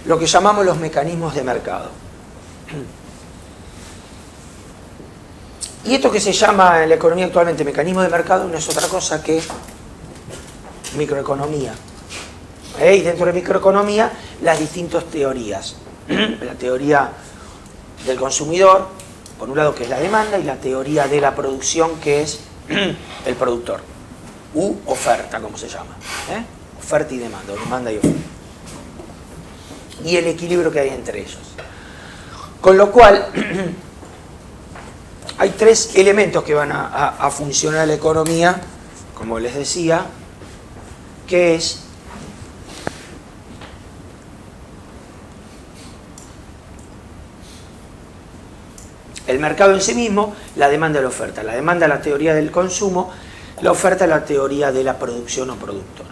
Lo que llamamos los mecanismos de mercado. Y esto que se llama en la economía actualmente mecanismo de mercado no es otra cosa que microeconomía. Y dentro de microeconomía, las distintas teorías. La teoría del consumidor, por un lado, que es la demanda, y la teoría de la producción, que es el productor. U oferta, como se llama. Oferta y demanda, o demanda y oferta. Y el equilibrio que hay entre ellos. Con lo cual, hay tres elementos que van a funcionar en la economía, como les decía, que es el mercado en sí mismo, la demanda y la oferta. La demanda es la teoría del consumo, la oferta es la teoría de la producción o productor.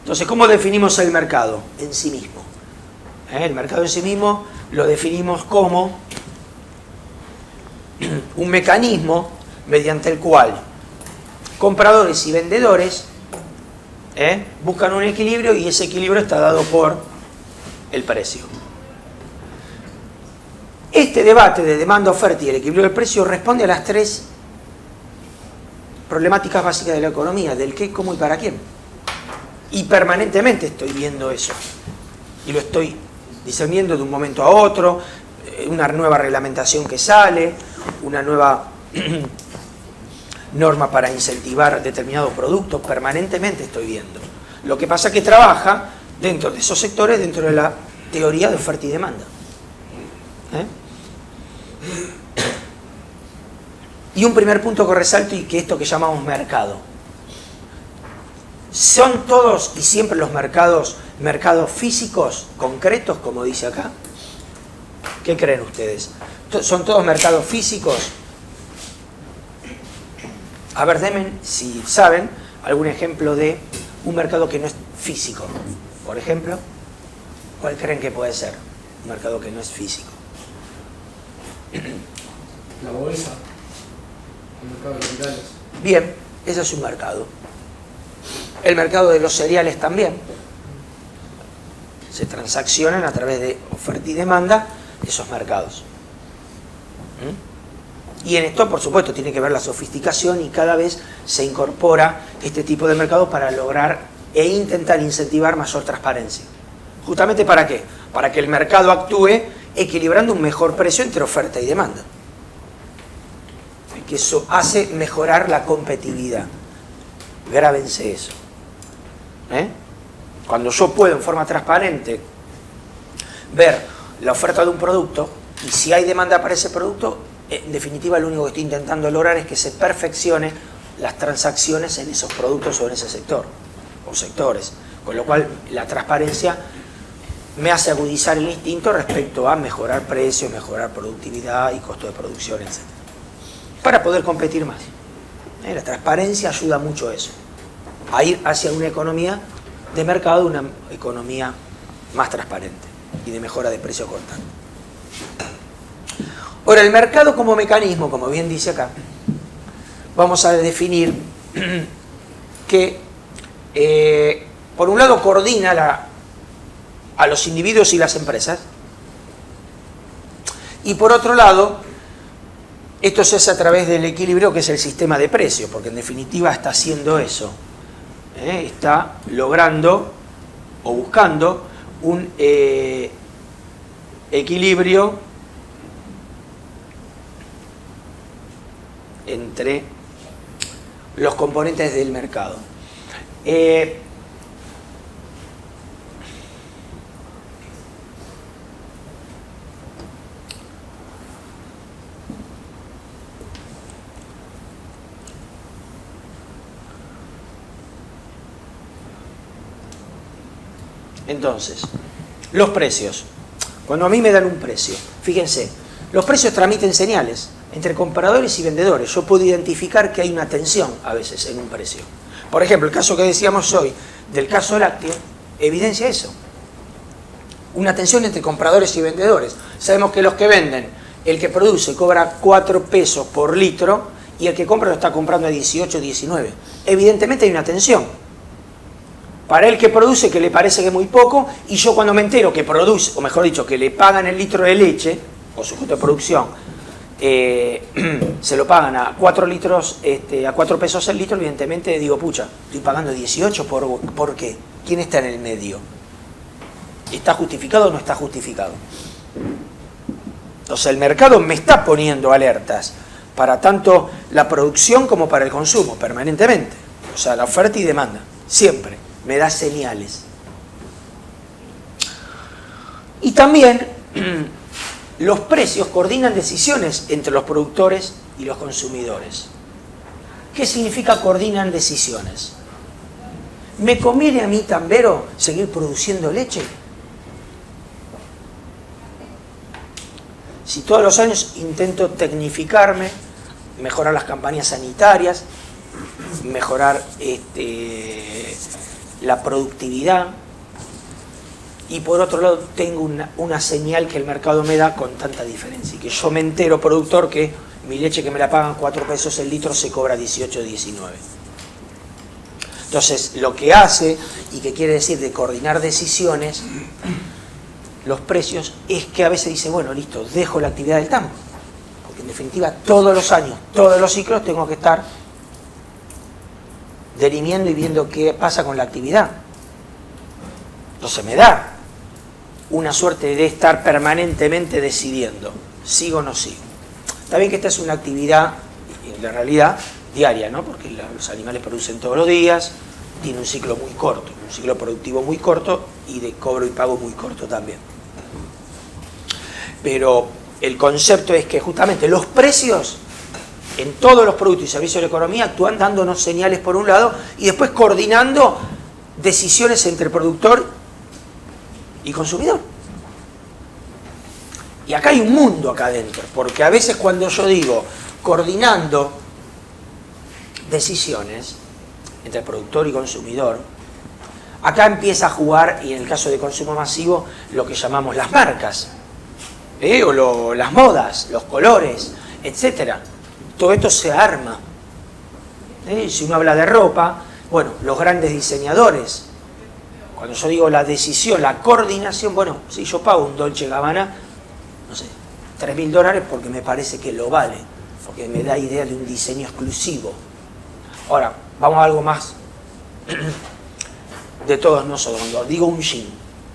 Entonces, ¿cómo definimos el mercado en sí mismo? El mercado en sí mismo lo definimos como un mecanismo mediante el cual compradores y vendedores buscan un equilibrio, y ese equilibrio está dado por el precio. Este debate de demanda, oferta y el equilibrio del precio responde a las tres problemáticas básicas de la economía: del qué, cómo y para quién. Y permanentemente estoy viendo eso. Y lo estoy discerniendo de un momento a otro, una nueva reglamentación que sale, una nueva norma para incentivar determinados productos, permanentemente estoy viendo. Lo que pasa es que trabaja dentro de esos sectores, dentro de la teoría de oferta y demanda. Y un primer punto que resalto, y que esto que llamamos mercado. ¿Son todos y siempre los mercados físicos, concretos, como dice acá? ¿Qué creen ustedes? ¿Son todos mercados físicos? A ver, denme, si saben, algún ejemplo de un mercado que no es físico. Por ejemplo, ¿cuál creen que puede ser un mercado que no es físico? La bolsa, el mercado de capitales. Bien, ese es un mercado. El mercado de los cereales también. Se transaccionan a través de oferta y demanda esos mercados. Y en esto, por supuesto, tiene que ver la sofisticación, y cada vez se incorpora este tipo de mercado para lograr e intentar incentivar mayor transparencia. ¿Justamente para qué? Para que el mercado actúe equilibrando un mejor precio entre oferta y demanda. Que eso hace mejorar la competitividad. Grábense eso. Cuando yo puedo en forma transparente ver la oferta de un producto, y si hay demanda para ese producto, en definitiva lo único que estoy intentando lograr es que se perfeccione las transacciones en esos productos o en ese sector o sectores, con lo cual la transparencia me hace agudizar el instinto respecto a mejorar precios, mejorar productividad y costo de producción, etc. Para poder competir más. La transparencia ayuda mucho a eso, a ir hacia una economía de mercado, una economía más transparente y de mejora de precio constante. Ahora, el mercado como mecanismo, como bien dice acá, vamos a definir que, por un lado, coordina a los individuos y las empresas, y por otro lado, esto se hace a través del equilibrio, que es el sistema de precios, porque en definitiva está haciendo eso. Está logrando o buscando un equilibrio entre los componentes del mercado. Entonces, los precios. Cuando a mí me dan un precio, fíjense, los precios transmiten señales entre compradores y vendedores. Yo puedo identificar que hay una tensión a veces en un precio. Por ejemplo, el caso que decíamos hoy del caso lácteo evidencia eso. Una tensión entre compradores y vendedores. Sabemos que los que venden, el que produce cobra 4 pesos por litro y el que compra lo está comprando a 18, 19. Evidentemente hay una tensión. Para el que produce, que le parece que es muy poco, y yo cuando me entero que produce, o mejor dicho, que le pagan el litro de leche, o su costo de producción, se lo pagan a 4 litros, a 4 pesos el litro, evidentemente digo, pucha, estoy pagando 18, ¿por qué? ¿Quién está en el medio? ¿Está justificado o no está justificado? Entonces el mercado me está poniendo alertas para tanto la producción como para el consumo, permanentemente. O sea, la oferta y demanda, siempre, me da señales. Y también los precios coordinan decisiones entre los productores y los consumidores. ¿Qué significa coordinan decisiones? ¿Me conviene a mí, tambero, seguir produciendo leche? Si todos los años intento tecnificarme, mejorar las campañas sanitarias, mejorar la productividad, y por otro lado tengo una señal que el mercado me da con tanta diferencia, y que yo me entero, productor, que mi leche que me la pagan 4 pesos el litro se cobra 18 o 19. Entonces, lo que hace, y que quiere decir de coordinar decisiones, los precios, es que a veces dice, bueno, listo, dejo la actividad del tambo. Porque en definitiva, todos los años, todos los ciclos, tengo que estar dirimiendo y viendo qué pasa con la actividad. Entonces me da una suerte de estar permanentemente decidiendo, sigo o no sigo. Está bien que esta es una actividad, en la realidad, diaria, ¿no? Porque los animales producen todos los días, tiene un ciclo muy corto, un ciclo productivo muy corto y de cobro y pago muy corto también. Pero el concepto es que justamente los precios en todos los productos y servicios de la economía actúan dándonos señales por un lado y después coordinando decisiones entre productor y consumidor. Y acá hay un mundo acá adentro, porque a veces cuando yo digo coordinando decisiones entre productor y consumidor, acá empieza a jugar, y en el caso de consumo masivo, lo que llamamos las marcas, o las modas, los colores, etc. Todo esto se arma. Si uno habla de ropa, bueno, los grandes diseñadores, cuando yo digo la decisión, la coordinación, bueno, si yo pago un Dolce & Gabbana, no sé, $3.000 porque me parece que lo vale, porque me da idea de un diseño exclusivo. Ahora, vamos a algo más de todos nosotros. Cuando digo un jean,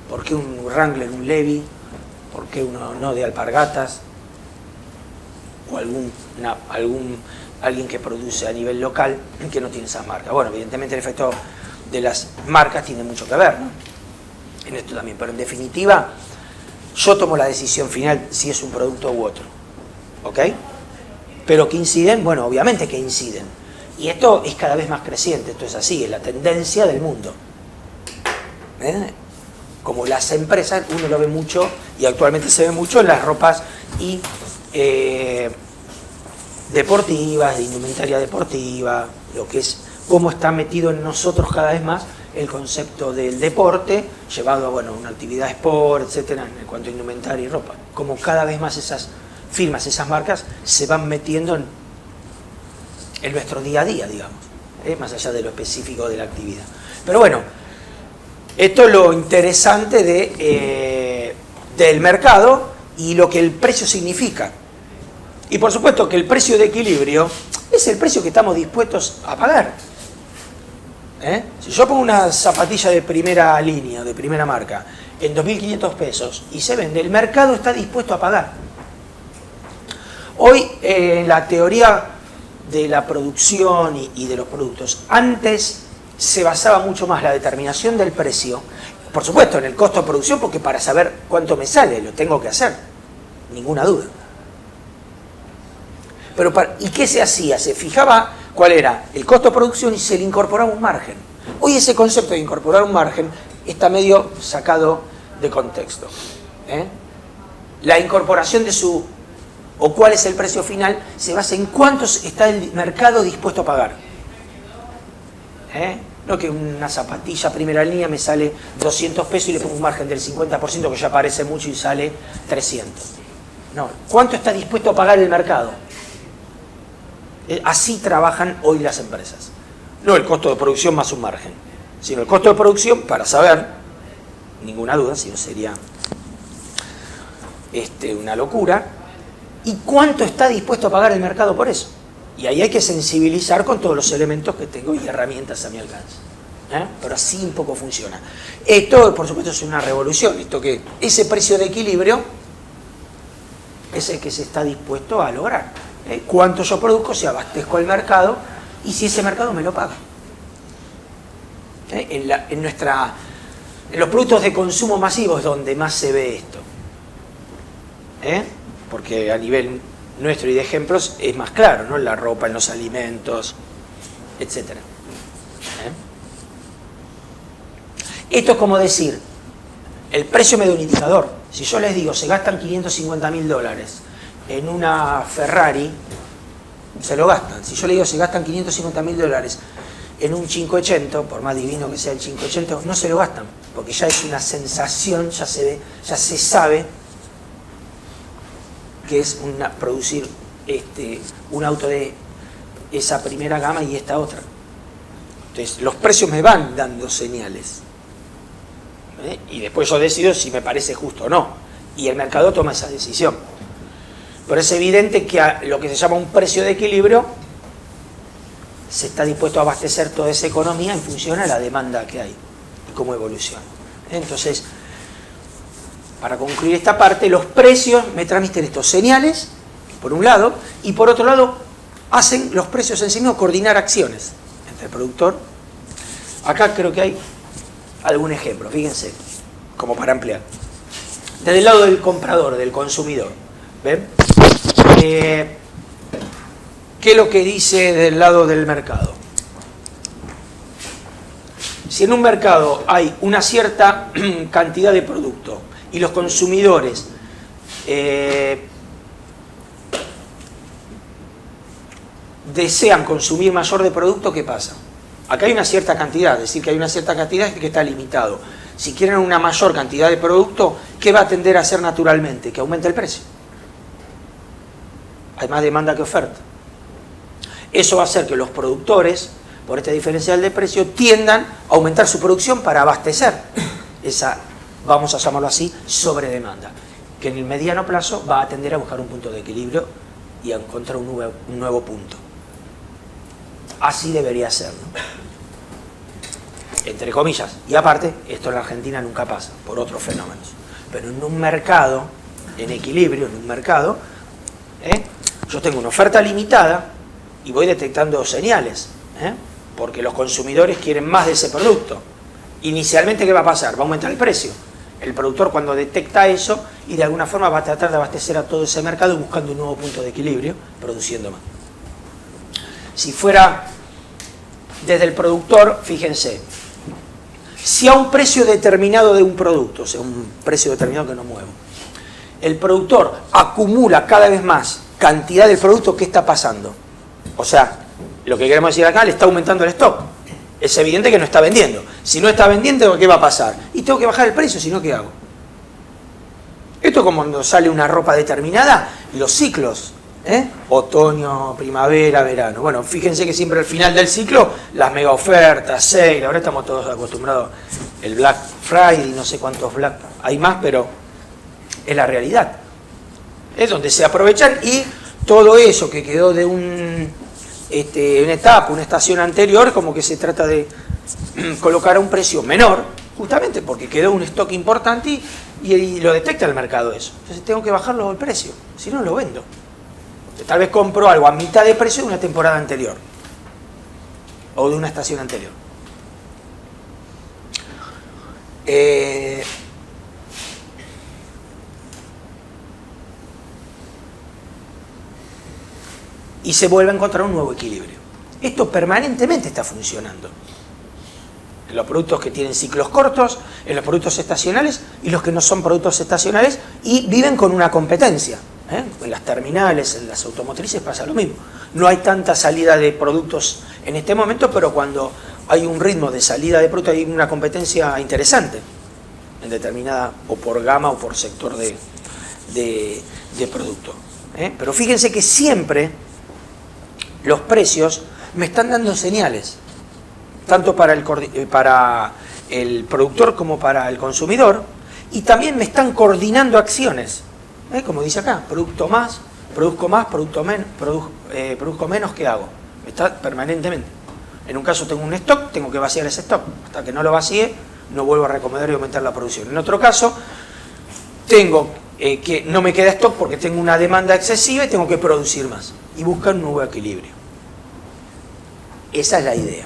¿por qué un Wrangler, un Levi? ¿Por qué uno no de alpargatas? O alguien que produce a nivel local que no tiene esas marcas. Bueno, evidentemente el efecto de las marcas tiene mucho que ver, ¿no? En esto también, pero en definitiva yo tomo la decisión final si es un producto u otro, ¿ok? Pero que inciden, bueno, obviamente que inciden, y esto es cada vez más creciente, esto es así, es la tendencia del mundo. Como las empresas, uno lo ve mucho, y actualmente se ve mucho en las ropas y deportivas, de indumentaria deportiva, lo que es cómo está metido en nosotros cada vez más el concepto del deporte, llevado a una actividad sport, etcétera, en cuanto a indumentaria y ropa. Como cada vez más esas firmas, esas marcas, se van metiendo en nuestro día a día, digamos, más allá de lo específico de la actividad. Pero bueno, esto es lo interesante del mercado y lo que el precio significa. Y por supuesto que el precio de equilibrio es el precio que estamos dispuestos a pagar. Si yo pongo una zapatilla de primera línea, de primera marca, en 2.500 pesos y se vende, el mercado está dispuesto a pagar. Hoy, la teoría de la producción y de los productos, antes se basaba mucho más la determinación del precio, por supuesto en el costo de producción, porque para saber cuánto me sale lo tengo que hacer, ninguna duda. Pero ¿y qué se hacía? Se fijaba cuál era el costo de producción y se le incorporaba un margen. Hoy ese concepto de incorporar un margen está medio sacado de contexto. La incorporación de o cuál es el precio final se basa en cuánto está el mercado dispuesto a pagar. No que una zapatilla primera línea me sale 200 pesos y le pongo un margen del 50% que ya parece mucho y sale 300. No, ¿cuánto está dispuesto a pagar el mercado? Así trabajan hoy las empresas. No el costo de producción más un margen. sino el costo de producción para saber, ninguna duda, si no sería una locura, y cuánto está dispuesto a pagar el mercado por eso. Y ahí hay que sensibilizar con todos los elementos que tengo y herramientas a mi alcance. Pero así un poco funciona. Esto, por supuesto, es una revolución. Esto que ese precio de equilibrio es el que se está dispuesto a lograr. Cuánto yo produzco, si abastezco el mercado y si ese mercado me lo paga. En los productos de consumo masivo es donde más se ve esto. Porque a nivel nuestro y de ejemplos es más claro, ¿no? En la ropa, en los alimentos, etc. Esto es como decir, el precio me da un indicador. Si yo les digo, se gastan $550.000 en una Ferrari, se lo gastan. Si yo les digo, se gastan $550.000 en un 580, por más divino que sea el 580, no se lo gastan, porque ya es una sensación, ya se ve, ya se sabe que es producir un auto de esa primera gama y esta otra. Entonces, los precios me van dando señales. Y después yo decido si me parece justo o no. Y el mercado toma esa decisión. Pero es evidente que a lo que se llama un precio de equilibrio se está dispuesto a abastecer toda esa economía en función a la demanda que hay y cómo evoluciona. Entonces, para concluir esta parte, los precios me transmiten estos señales, por un lado, y por otro lado, hacen los precios en sí mismos coordinar acciones entre el productor. Acá creo que hay algún ejemplo, fíjense, como para ampliar. Desde el lado del comprador, del consumidor, ¿ven? ¿Qué es lo que dice del lado del mercado? Si en un mercado hay una cierta cantidad de producto y los consumidores desean consumir mayor de producto, ¿qué pasa? Acá hay una cierta cantidad, es decir, que hay una cierta cantidad que está limitado. Si quieren una mayor cantidad de producto, ¿qué va a tender a hacer naturalmente? Que aumente el precio. Hay más demanda que oferta. Eso va a hacer que los productores, por este diferencial de precio, tiendan a aumentar su producción para abastecer esa, vamos a llamarlo así, sobredemanda, que en el mediano plazo va a tender a buscar un punto de equilibrio y a encontrar un nuevo punto. Así debería ser, ¿no? Entre comillas. Y aparte, esto en la Argentina nunca pasa, por otros fenómenos. Pero en un mercado, en equilibrio, en un mercado, yo tengo una oferta limitada y voy detectando señales, porque los consumidores quieren más de ese producto. Inicialmente, ¿qué va a pasar? Va a aumentar el precio. El productor, cuando detecta eso, y de alguna forma va a tratar de abastecer a todo ese mercado buscando un nuevo punto de equilibrio, produciendo más. Si fuera desde el productor, fíjense, si a un precio determinado de un producto, o sea, un precio determinado que no muevo, el productor acumula cada vez más cantidad del producto, ¿qué está pasando? O sea, lo que queremos decir acá, le está aumentando el stock. Es evidente que no está vendiendo. Si no está vendiendo, ¿qué va a pasar? Y tengo que bajar el precio, si no, ¿qué hago? Esto es como cuando sale una ropa determinada, los ciclos, otoño, primavera, verano. Bueno, fíjense que siempre al final del ciclo, las mega ofertas, sale, ahora estamos todos acostumbrados, el Black Friday, no sé cuántos Black, hay más, pero es la realidad. Es donde se aprovechan y todo eso que quedó de una etapa, una estación anterior, como que se trata de colocar a un precio menor, justamente porque quedó un stock importante y lo detecta el mercado eso. Entonces tengo que bajarlo el precio, si no lo vendo. Tal vez compro algo a mitad de precio de una temporada anterior o de una estación anterior. Y se vuelve a encontrar un nuevo equilibrio. Esto permanentemente está funcionando. En los productos que tienen ciclos cortos, en los productos estacionales y los que no son productos estacionales y viven con una competencia. En las terminales, en las automotrices pasa lo mismo. No hay tanta salida de productos en este momento, pero cuando hay un ritmo de salida de productos hay una competencia interesante en determinada, o por gama o por sector de producto. Pero fíjense que siempre los precios me están dando señales. tanto para el productor como para el consumidor, y también me están coordinando acciones, como dice acá, produzco más, produzco menos, ¿qué hago? Está permanentemente. En un caso tengo un stock, tengo que vaciar ese stock. Hasta que no lo vacíe, no vuelvo a recomendar y aumentar la producción. En otro caso, tengo que no me queda stock porque tengo una demanda excesiva y tengo que producir más. Y buscar un nuevo equilibrio. Esa es la idea.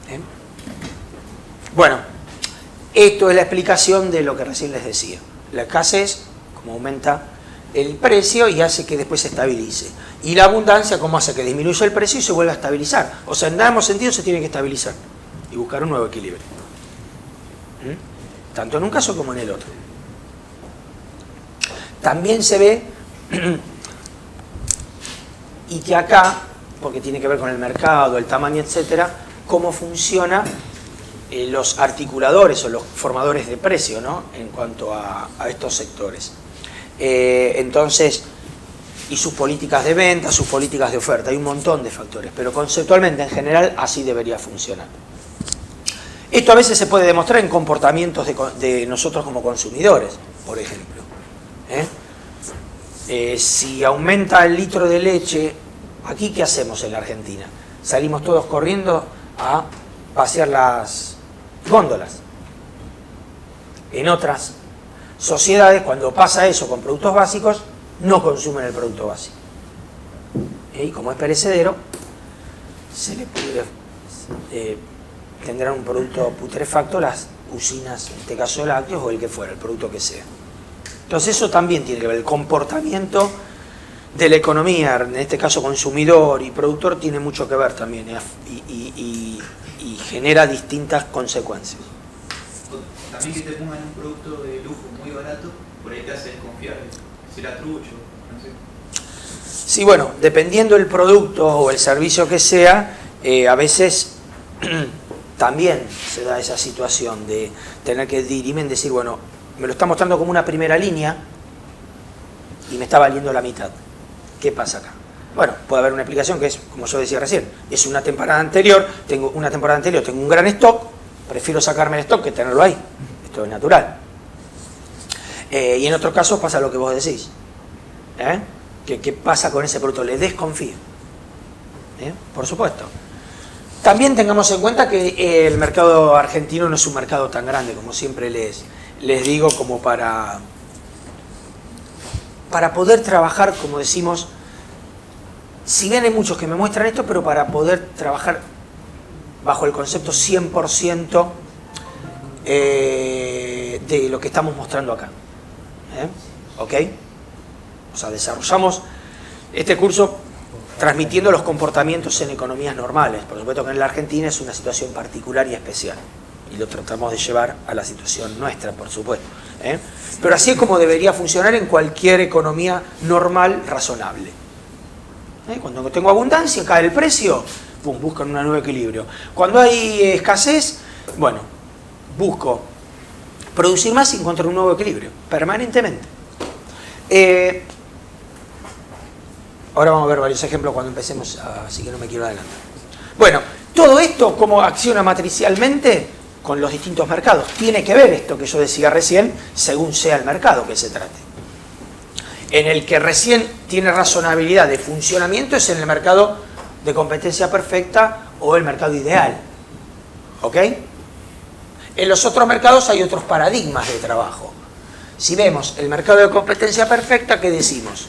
¿Bien? Bueno, esto es la explicación de lo que recién les decía. La escasez, como aumenta el precio y hace que después se estabilice. Y la abundancia, como hace que disminuya el precio y se vuelva a estabilizar. O sea, en ambos sentidos se tiene que estabilizar y buscar un nuevo equilibrio. Tanto en un caso como en el otro. También se ve, y que acá, porque tiene que ver con el mercado, el tamaño, etcétera, cómo funciona los articuladores o los formadores de precio, ¿no? En cuanto a estos sectores. Entonces, y sus políticas de venta, sus políticas de oferta, hay un montón de factores, pero conceptualmente en general así debería funcionar. Esto a veces se puede demostrar en comportamientos de nosotros como consumidores, por ejemplo. Si aumenta el litro de leche, ¿aquí qué hacemos en la Argentina? Salimos todos corriendo a vaciar las góndolas. En otras sociedades, cuando pasa eso con productos básicos, no consumen el producto básico. Y como es perecedero, se le tendrán un producto putrefacto las usinas, en este caso lácteos o el que fuera, el producto que sea. Entonces eso también tiene que ver, el comportamiento de la economía, en este caso consumidor y productor, tiene mucho que ver también y genera distintas consecuencias. También que te pongan un producto de lujo muy barato, por ahí te hace desconfiar, será trucho, no sé. Sí, bueno, dependiendo del producto o el servicio que sea, a veces también se da esa situación de tener que dirimir, decir, bueno, me lo está mostrando como una primera línea y me está valiendo la mitad. ¿Qué pasa acá? Bueno, puede haber una explicación que es, como yo decía recién, es una temporada anterior, tengo un gran stock, prefiero sacarme el stock que tenerlo ahí. Esto es natural. Y en otros casos pasa lo que vos decís. ¿Qué pasa con ese producto? Le desconfío. Por supuesto. También tengamos en cuenta que el mercado argentino no es un mercado tan grande, como siempre les digo, como para poder trabajar, como decimos, si bien hay muchos que me muestran esto, pero para poder trabajar bajo el concepto 100% de lo que estamos mostrando acá. ¿Ok? O sea, desarrollamos este curso transmitiendo los comportamientos en economías normales. Por supuesto que en la Argentina es una situación particular y especial. Y lo tratamos de llevar a la situación nuestra, por supuesto. Pero así es como debería funcionar en cualquier economía normal, razonable. Cuando tengo abundancia, cae el precio, pum, buscan un nuevo equilibrio. Cuando hay escasez, bueno, busco producir más y encontrar un nuevo equilibrio, permanentemente. Ahora vamos a ver varios ejemplos cuando empecemos, así que no me quiero adelantar. Bueno, todo esto, cómo acciona matricialmente con los distintos mercados. Tiene que ver esto que yo decía recién, según sea el mercado que se trate. En el que recién tiene razonabilidad de funcionamiento es en el mercado de competencia perfecta o el mercado ideal. ¿Ok? En los otros mercados hay otros paradigmas de trabajo. Si vemos el mercado de competencia perfecta, ¿qué decimos?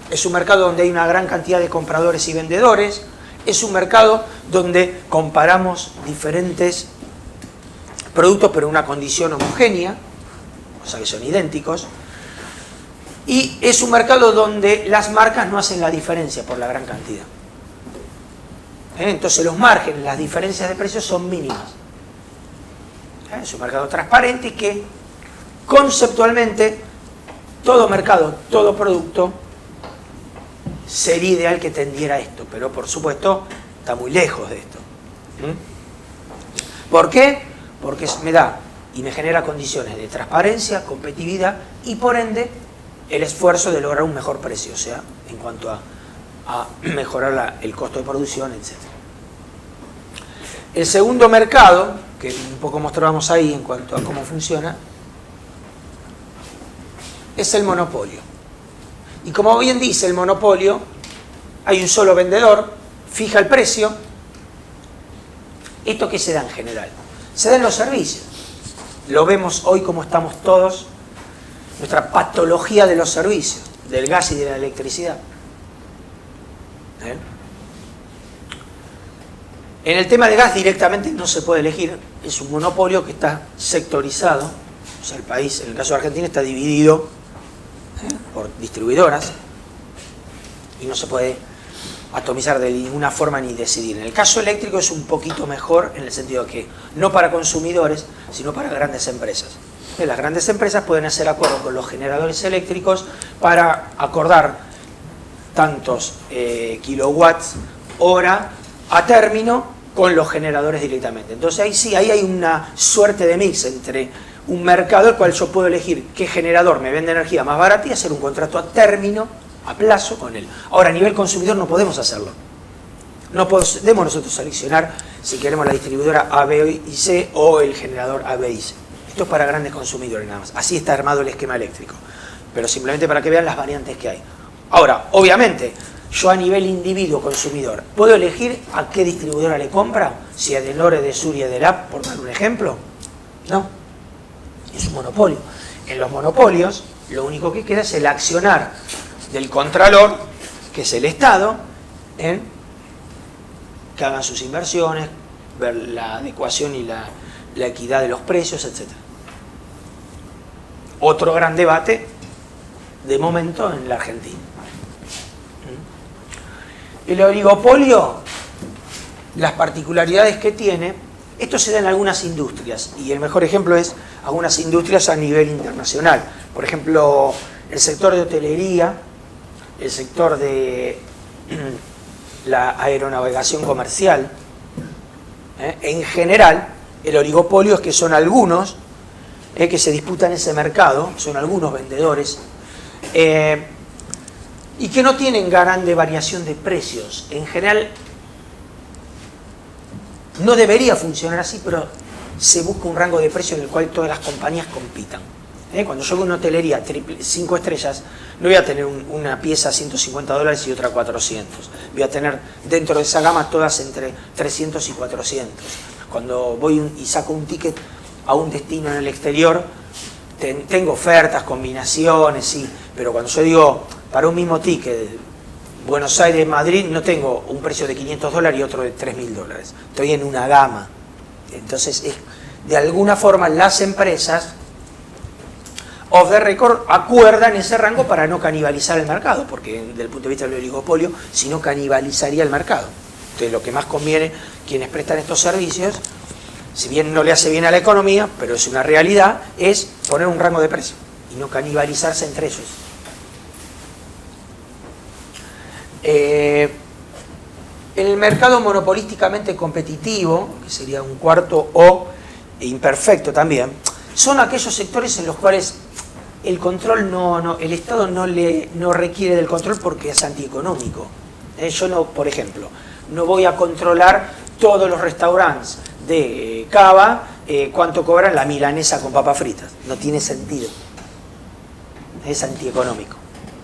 Es un mercado donde hay una gran cantidad de compradores y vendedores. Es un mercado donde comparamos diferentes productos pero en una condición homogénea, o sea que son idénticos. Y es un mercado donde las marcas no hacen la diferencia por la gran cantidad. Entonces los márgenes, las diferencias de precios son mínimas. Es un mercado transparente y que conceptualmente todo mercado, todo producto sería ideal que tendiera a esto, pero por supuesto está muy lejos de esto. ¿Por qué? Porque me da y me genera condiciones de transparencia, competitividad y por ende el esfuerzo de lograr un mejor precio, o sea, en cuanto a mejorar el costo de producción, etc. El segundo mercado, que un poco mostrábamos ahí en cuanto a cómo funciona, es el monopolio. Y como bien dice el monopolio, hay un solo vendedor, fija el precio. ¿Esto qué se da en general? Se da en los servicios. Lo vemos hoy como estamos todos, nuestra patología de los servicios, del gas y de la electricidad. En el tema de gas directamente no se puede elegir, es un monopolio que está sectorizado, o sea, el país, en el caso de Argentina, está dividido por distribuidoras y no se puede atomizar de ninguna forma ni decidir. En el caso eléctrico es un poquito mejor en el sentido de que no para consumidores, sino para grandes empresas. Las grandes empresas pueden hacer acuerdos con los generadores eléctricos para acordar tantos kilowatts hora a término con los generadores directamente. Entonces ahí sí, ahí hay una suerte de mix entre un mercado el cual yo puedo elegir qué generador me vende energía más barata y hacer un contrato a término, a plazo con él. Ahora, a nivel consumidor no podemos hacerlo. No podemos nosotros seleccionar si queremos la distribuidora A, B y C o el generador A, B y C. Esto es para grandes consumidores nada más. Así está armado el esquema eléctrico. Pero simplemente para que vean las variantes que hay. Ahora, obviamente, yo a nivel individuo consumidor, ¿puedo elegir a qué distribuidora le compra? Si es de Lore, de Sur y de Lab, por dar un ejemplo. No. Es un monopolio. En los monopolios, lo único que queda es el accionar del contralor, que es el Estado, en que hagan sus inversiones, ver la adecuación y la equidad de los precios, etc. Otro gran debate, de momento, en la Argentina. El oligopolio, las particularidades que tiene, esto se da en algunas industrias, y el mejor ejemplo es algunas industrias a nivel internacional. Por ejemplo, el sector de hotelería, el sector de la aeronavegación comercial. En general, el oligopolio es que son algunos que se disputan ese mercado, son algunos vendedores, y que no tienen grande variación de precios. En general, no debería funcionar así, pero se busca un rango de precio en el cual todas las compañías compitan. Cuando yo voy a una hotelería 5 estrellas, no voy a tener una pieza a $150 y otra a 400. Voy a tener dentro de esa gama todas entre 300 y 400. Cuando voy y saco un ticket a un destino en el exterior, tengo ofertas, combinaciones, sí, pero cuando yo digo para un mismo ticket, Buenos Aires, Madrid, no tengo un precio de $500 y otro de $3.000. Estoy en una gama. Entonces, de alguna forma, las empresas off the record acuerdan ese rango para no canibalizar el mercado, porque desde el punto de vista del oligopolio, si no canibalizaría el mercado. Entonces, lo que más conviene quienes prestan estos servicios, si bien no le hace bien a la economía, pero es una realidad, es poner un rango de precio y no canibalizarse entre ellos. El mercado monopolísticamente competitivo, que sería un cuarto o imperfecto también, son aquellos sectores en los cuales el control el Estado no requiere del control porque es antieconómico. Yo no, por ejemplo, no voy a controlar todos los restaurantes de Cava cuánto cobran la milanesa con papas fritas. No tiene sentido. Es antieconómico.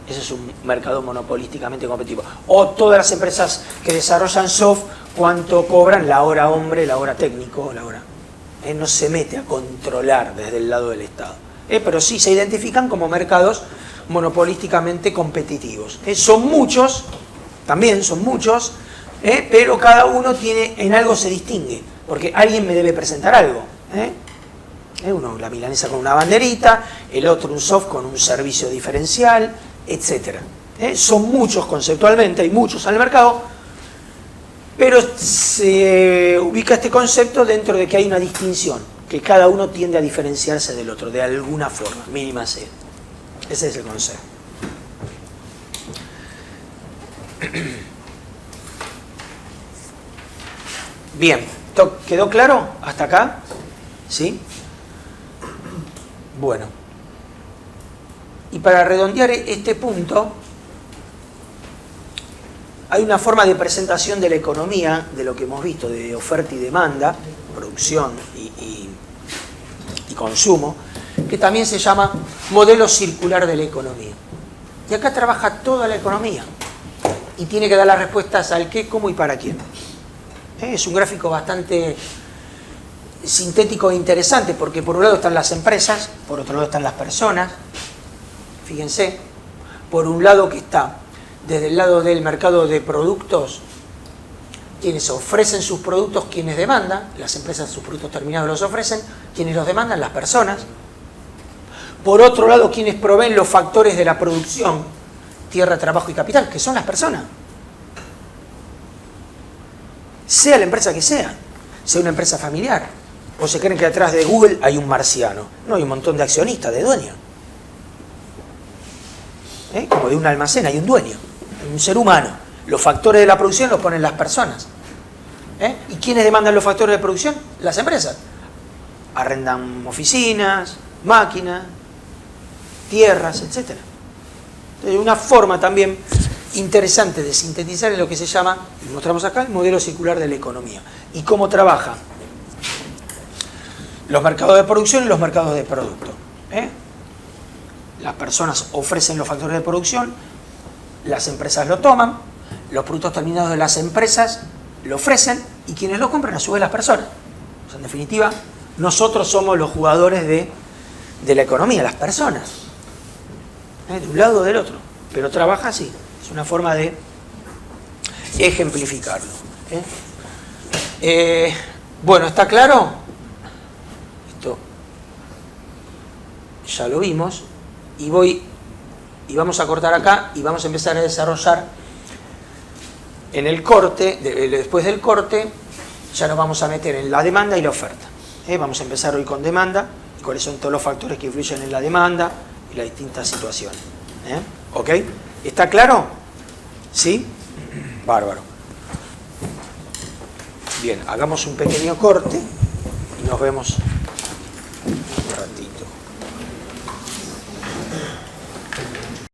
Ese es un mercado monopolísticamente competitivo. O todas las empresas que desarrollan soft, cuánto cobran la hora hombre, la hora técnico, la hora. No se mete a controlar desde el lado del Estado. Pero sí se identifican como mercados monopolísticamente competitivos. Son muchos, también son muchos, pero cada uno tiene, en algo se distingue, porque alguien me debe presentar algo. Uno la milanesa con una banderita, el otro un soft con un servicio diferencial, etc. Son muchos conceptualmente, hay muchos en el mercado, pero se ubica este concepto dentro de que hay una distinción, que cada uno tiende a diferenciarse del otro, de alguna forma, mínima sea. Ese es el concepto. Bien, ¿quedó claro hasta acá? ¿Sí? Bueno. Y para redondear este punto, hay una forma de presentación de la economía, de lo que hemos visto, de oferta y demanda, producción y consumo, que también se llama modelo circular de la economía. Y acá trabaja toda la economía y tiene que dar las respuestas al qué, cómo y para quién. Es un gráfico bastante sintético e interesante porque por un lado están las empresas, por otro lado están las personas. Fíjense, por un lado que está desde el lado del mercado de productos, quienes ofrecen sus productos, quienes demandan, las empresas sus productos terminados los ofrecen, quienes los demandan, las personas. Por otro lado, quienes proveen los factores de la producción, tierra, trabajo y capital, que son las personas. Sea la empresa que sea una empresa familiar, o se creen que detrás de Google hay un marciano. No, hay un montón de accionistas, de dueños. Como de un almacén hay un dueño, un ser humano. Los factores de la producción los ponen las personas. ¿Y quiénes demandan los factores de producción? Las empresas. Arrendan oficinas, máquinas, tierras, etc. Entonces, una forma también interesante de sintetizar es lo que se llama, y mostramos acá, el modelo circular de la economía. Y cómo trabaja los mercados de producción y los mercados de producto. Las personas ofrecen los factores de producción, las empresas lo toman, los productos terminados de las empresas lo ofrecen y quienes lo compran a su vez las personas. O sea, en definitiva, nosotros somos los jugadores de la economía, las personas. De un lado o del otro. Pero trabaja así. Es una forma de ejemplificarlo. Bueno, ¿está claro? Esto ya lo vimos. Y vamos a cortar acá y vamos a empezar a desarrollar en el corte, después del corte, ya nos vamos a meter en la demanda y la oferta. Vamos a empezar hoy con demanda, y cuáles son todos los factores que influyen en la demanda y las distintas situaciones. ¿Ok? ¿Está claro? ¿Sí? Bárbaro. Bien, hagamos un pequeño corte y nos vemos un ratito.